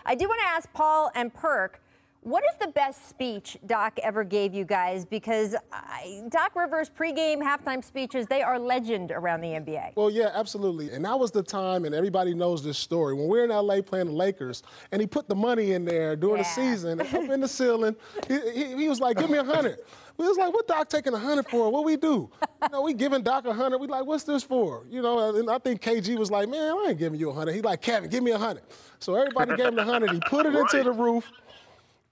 I do want to ask Paul and Perk, what is the best speech Doc ever gave you guys? Because Doc Rivers' pregame, halftime speeches, they are legend around the NBA. Well, yeah, absolutely. And that was the time, and everybody knows this story, when we were in L.A. playing the Lakers, and he put the money in there during the season, up in the ceiling. He was like, give me 100. We was like, what Doc taking 100 for? What we do? You know, we giving Doc 100. We like, what's this for? You know, and I think KG was like, man, I ain't giving you 100. He like, Kevin, give me 100. So everybody gave him the 100. He put it into the roof.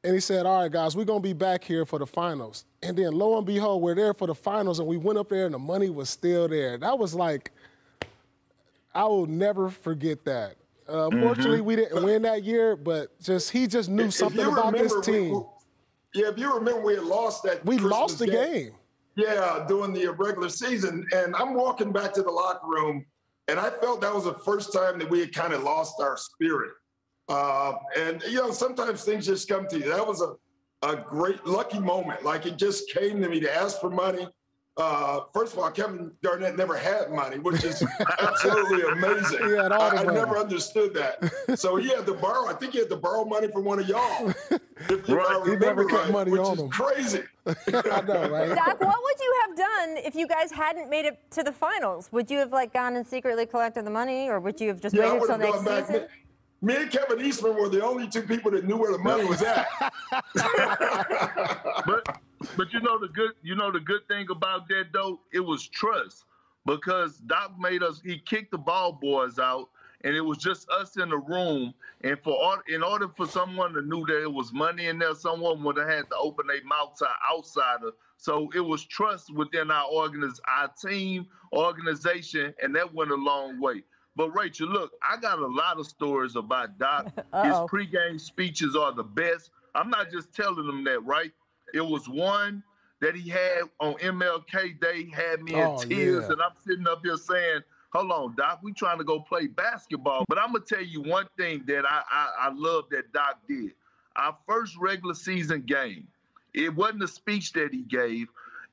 And he said, all right, guys, we're going to be back here for the finals. And then, lo and behold, we're there for the finals, and we went up there, and the money was still there. That was like, I will never forget that. Fortunately, we didn't win that year, but he just knew something about this team. If you remember, we had lost that We Christmas lost the game. Yeah, during the regular season. And I'm walking back to the locker room, and I felt that was the first time that we had kind of lost our spirit. And, you know, sometimes things just come to you. That was a great, lucky moment. Like, it just came to me to ask for money. First of all, Kevin Garnett never had money, which is absolutely amazing. I never understood that. So he had to borrow. I think he had to borrow money from one of y'all. If he never kept money which on is him. Crazy. I know, right? Doc, what would you have done if you guys hadn't made it to the finals? Would you have, like, gone and secretly collected the money, or would you have just waited until next season? Me and Kevin Eastman were the only two people that knew where the money was at. But you know the good thing about that though, it was trust, because Doc made us. He kicked the ball boys out, and it was just us in the room. And in order for someone to knew that it was money in there, someone would have had to open their mouth to an outsider. So it was trust within our team, organization, and that went a long way. But, Rachel, look, I got a lot of stories about Doc. His pregame speeches are the best. I'm not just telling them that, right? It was one that he had on MLK Day, had me in tears, and I'm sitting up here saying, hold on, Doc, we trying to go play basketball. But I'm going to tell you one thing that I love that Doc did. Our first regular season game, it wasn't a speech that he gave.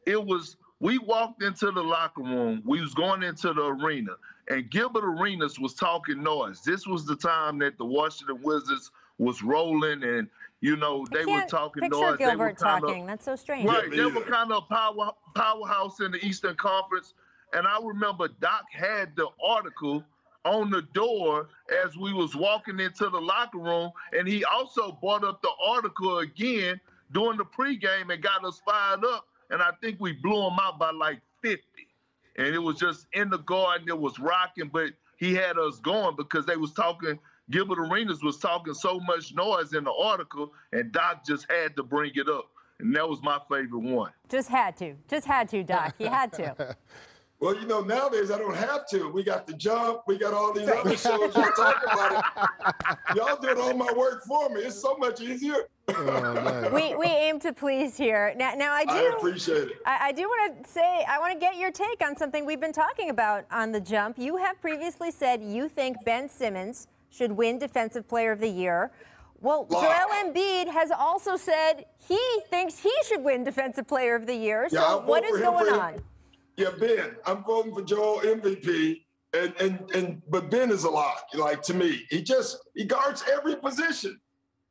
It was, we walked into the locker room. We was going into the arena. And Gilbert Arenas was talking noise. This was the time that the Washington Wizards was rolling, and, you know, they were talking noise. Picture Gilbert talking. That's so strange. Right. They were kind of a powerhouse in the Eastern Conference. And I remember Doc had the article on the door as we was walking into the locker room, and he also brought up the article again during the pregame and got us fired up. And I think we blew him out by like 50. And it was just in the garden, it was rocking, but he had us going because they was talking, Gilbert Arenas was talking so much noise in the article, and Doc just had to bring it up. And that was my favorite one. Just had to, Doc. You had to. Well, you know, nowadays I don't have to. We got The Jump. We got all these other shows. Y'all talk about it. Y'all doing all my work for me. It's so much easier. We aim to please here. Now I appreciate it. I do want to say, I want to get your take on something we've been talking about on The Jump. You have previously said you think Ben Simmons should win Defensive Player of the Year. Well, Joel Embiid has also said he thinks he should win Defensive Player of the Year. So what is going on? Yeah, Ben, I'm voting for Joel MVP, but Ben is a lot. Like, to me, he guards every position,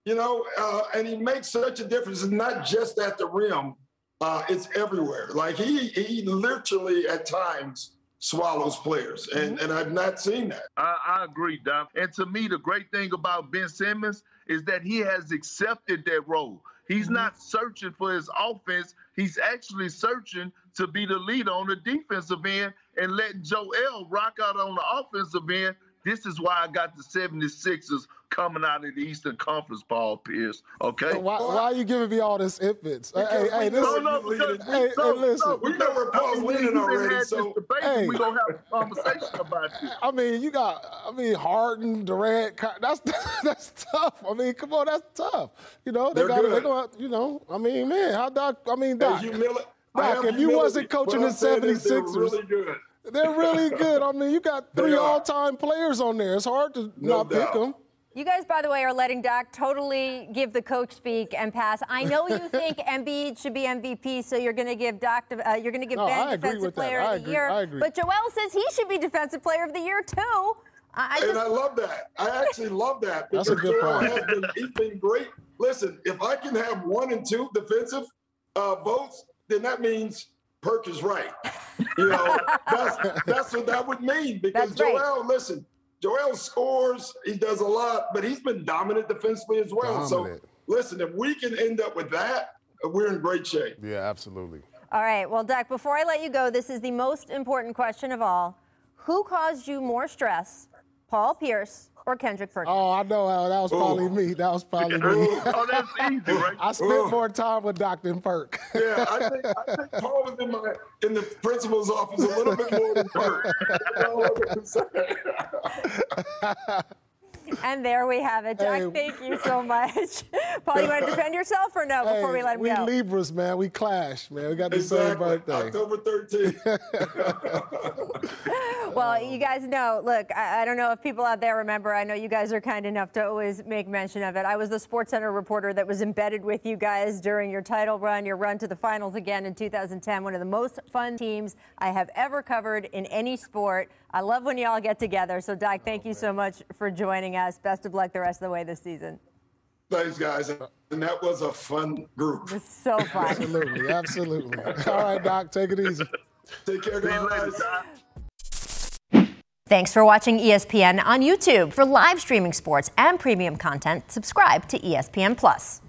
you know, and he makes such a difference. It's not just at the rim; it's everywhere. Like, he literally at times swallows players, and I've not seen that. I agree, Doc. And to me, the great thing about Ben Simmons is that he has accepted that role. He's not searching for his offense. He's actually searching to be the leader on the defensive end and letting Joel rock out on the offensive end. This is why I got the 76ers coming out of the Eastern Conference, Paul Pierce, okay? So why are you giving me all this infants? Hey, listen. Listen. We know where Paul's winning already, so we're going to have a conversation about this. I mean, you got, Harden, Durant, that's tough. I mean, come on, that's tough. You know, they're going to, you know, I mean, man, Doc, if you wasn't coaching the 76ers, really good. They're really good. I mean, you got 3 all-time players on there. It's hard to not pick them. You guys, by the way, are letting Doc totally give the coach speak and pass. I know you think Embiid should be MVP, so you're going to give Ben Defensive Player of the Year. I agree. But Joel says he should be Defensive Player of the Year too. And I love that. I actually love that. That's a good point. He's been great. Listen, if I can have 1 and 2 defensive votes, then that means Perk is right. You know, that's what that would mean. Because Joel, listen, Joel scores, he does a lot, but he's been dominant defensively as well. So listen, if we can end up with that, we're in great shape. Yeah, absolutely. All right. Well, Doc, before I let you go, this is the most important question of all. Who caused you more stress, Paul Pierce or Kendrick Perkins? Oh, I know. That was probably me. That was probably me. Oh, that's easy, right? I spent more time with Doc than Perk. Yeah, I think Paul was in the principal's office a little bit more than Perk. And there we have it. Doc, thank you so much. Paul, you want to defend yourself or no before we let him go? We Libras, man. We clash, man. We got the same birthday. October 13th. Well, you guys know, look, I don't know if people out there remember. I know you guys are kind enough to always make mention of it. I was the SportsCenter reporter that was embedded with you guys during your title run, your run to the finals again in 2010. One of the most fun teams I have ever covered in any sport. I love when you all get together. So, Doc, thank you so much for joining us. Best of luck the rest of the way this season. Thanks, guys. And that was a fun group. It was so fun. Absolutely, absolutely. All right, Doc, take it easy. Take care, guys. Thanks for watching ESPN on YouTube. For live streaming sports and premium content, subscribe to ESPN+.